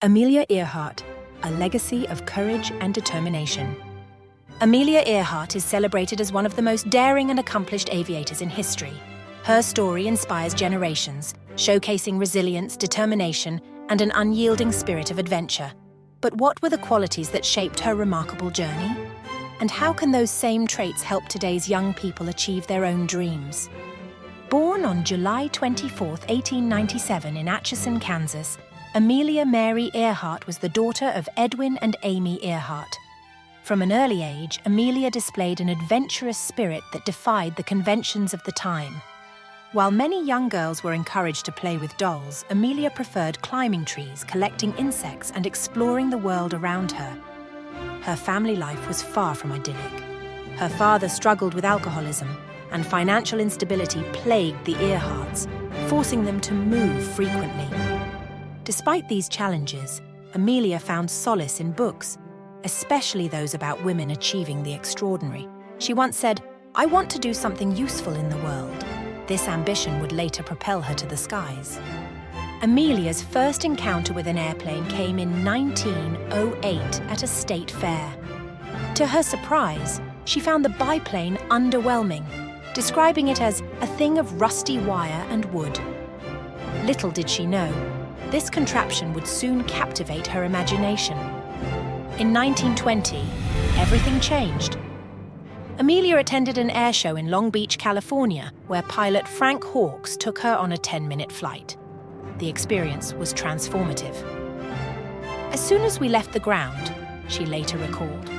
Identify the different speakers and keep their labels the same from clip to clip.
Speaker 1: Amelia Earhart, a legacy of courage and determination. Amelia Earhart is celebrated as one of the most daring and accomplished aviators in history. Her story inspires generations, showcasing resilience, determination, and an unyielding spirit of adventure. But what were the qualities that shaped her remarkable journey? And how can those same traits help today's young people achieve their own dreams? Born on July 24, 1897 in Atchison, Kansas, Amelia Mary Earhart was the daughter of Edwin and Amy Earhart. From an early age, Amelia displayed an adventurous spirit that defied the conventions of the time. While many young girls were encouraged to play with dolls, Amelia preferred climbing trees, collecting insects, and exploring the world around her. Her family life was far from idyllic. Her father struggled with alcoholism, and financial instability plagued the Earharts, forcing them to move frequently. Despite these challenges, Amelia found solace in books, especially those about women achieving the extraordinary. She once said, "I want to do something useful in the world." This ambition would later propel her to the skies. Amelia's first encounter with an airplane came in 1908 at a state fair. To her surprise, she found the biplane underwhelming, describing it as a thing of rusty wire and wood. Little did she know, this contraption would soon captivate her imagination. In 1920, everything changed. Amelia attended an air show in Long Beach, California, where pilot Frank Hawks took her on a 10-minute flight. The experience was transformative. "As soon as we left the ground," she later recalled,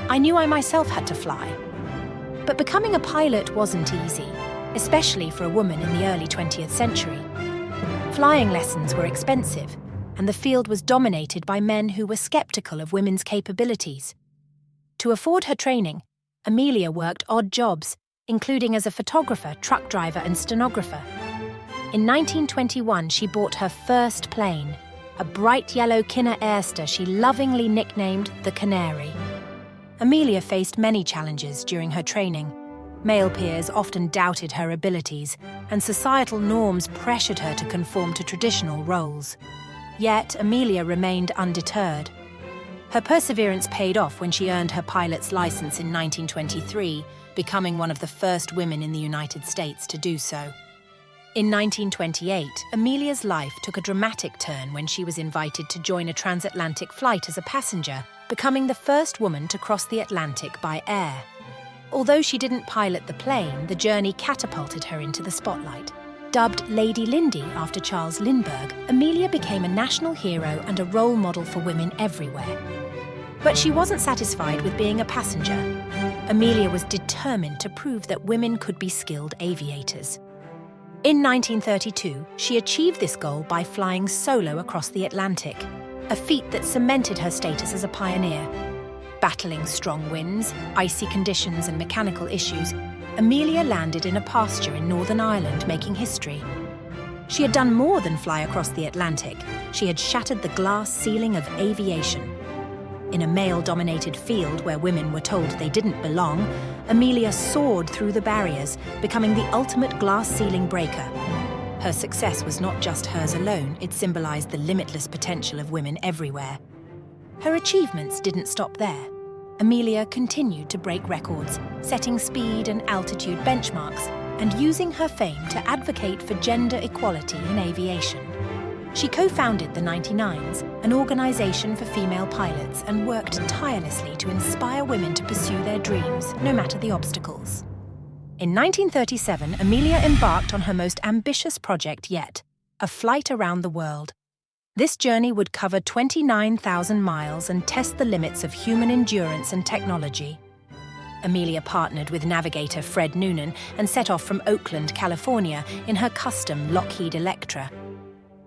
Speaker 1: "I knew I myself had to fly." But becoming a pilot wasn't easy, especially for a woman in the early 20th century. Flying lessons were expensive, and the field was dominated by men who were skeptical of women's capabilities. To afford her training, Amelia worked odd jobs, including as a photographer, truck driver, and stenographer. In 1921, she bought her first plane, a bright yellow Kinner Airster she lovingly nicknamed the Canary. Amelia faced many challenges during her training. Male peers often doubted her abilities, and societal norms pressured her to conform to traditional roles. Yet, Amelia remained undeterred. Her perseverance paid off when she earned her pilot's license in 1923, becoming one of the first women in the United States to do so. In 1928, Amelia's life took a dramatic turn when she was invited to join a transatlantic flight as a passenger, becoming the first woman to cross the Atlantic by air. Although she didn't pilot the plane, the journey catapulted her into the spotlight. Dubbed Lady Lindy after Charles Lindbergh, Amelia became a national hero and a role model for women everywhere. But she wasn't satisfied with being a passenger. Amelia was determined to prove that women could be skilled aviators. In 1932, she achieved this goal by flying solo across the Atlantic, a feat that cemented her status as a pioneer. Battling strong winds, icy conditions, and mechanical issues, Amelia landed in a pasture in Northern Ireland, making history. She had done more than fly across the Atlantic. She had shattered the glass ceiling of aviation. In a male-dominated field where women were told they didn't belong, Amelia soared through the barriers, becoming the ultimate glass ceiling breaker. Her success was not just hers alone, it symbolized the limitless potential of women everywhere. Her achievements didn't stop there. Amelia continued to break records, setting speed and altitude benchmarks, and using her fame to advocate for gender equality in aviation. She co-founded the 99s, an organization for female pilots, and worked tirelessly to inspire women to pursue their dreams, no matter the obstacles. In 1937, Amelia embarked on her most ambitious project yet, a flight around the world. This journey would cover 29,000 miles and test the limits of human endurance and technology. Amelia partnered with navigator Fred Noonan and set off from Oakland, California, in her custom Lockheed Electra.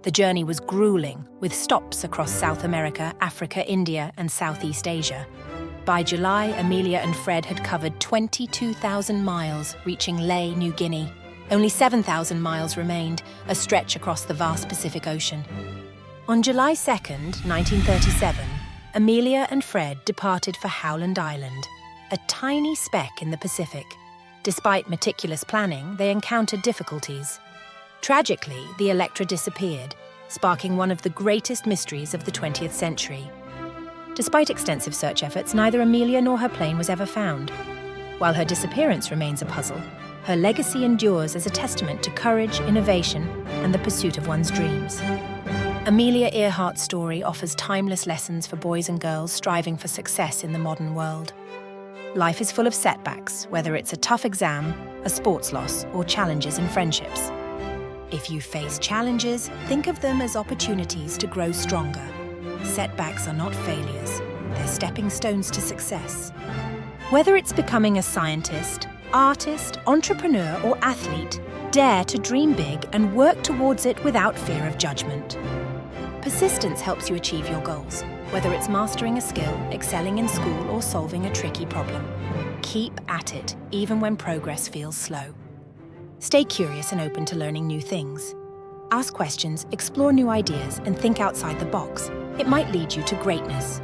Speaker 1: The journey was grueling, with stops across South America, Africa, India, and Southeast Asia. By July, Amelia and Fred had covered 22,000 miles, reaching Lae, New Guinea. Only 7,000 miles remained, a stretch across the vast Pacific Ocean. On July 2nd, 1937, Amelia and Fred departed for Howland Island, a tiny speck in the Pacific. Despite meticulous planning, they encountered difficulties. Tragically, the Electra disappeared, sparking one of the greatest mysteries of the 20th century. Despite extensive search efforts, neither Amelia nor her plane was ever found. While her disappearance remains a puzzle, her legacy endures as a testament to courage, innovation, and the pursuit of one's dreams. Amelia Earhart's story offers timeless lessons for boys and girls striving for success in the modern world. Life is full of setbacks, whether it's a tough exam, a sports loss, or challenges in friendships. If you face challenges, think of them as opportunities to grow stronger. Setbacks are not failures, they're stepping stones to success. Whether it's becoming a scientist, artist, entrepreneur, or athlete, dare to dream big and work towards it without fear of judgment. Persistence helps you achieve your goals, whether it's mastering a skill, excelling in school, or solving a tricky problem. Keep at it, even when progress feels slow. Stay curious and open to learning new things. Ask questions, explore new ideas, and think outside the box. It might lead you to greatness.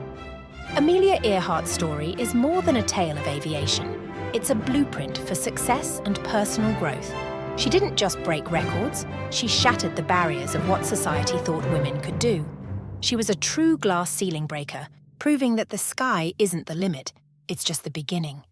Speaker 1: Amelia Earhart's story is more than a tale of aviation. It's a blueprint for success and personal growth. She didn't just break records, she shattered the barriers of what society thought women could do. She was a true glass ceiling breaker, proving that the sky isn't the limit, it's just the beginning.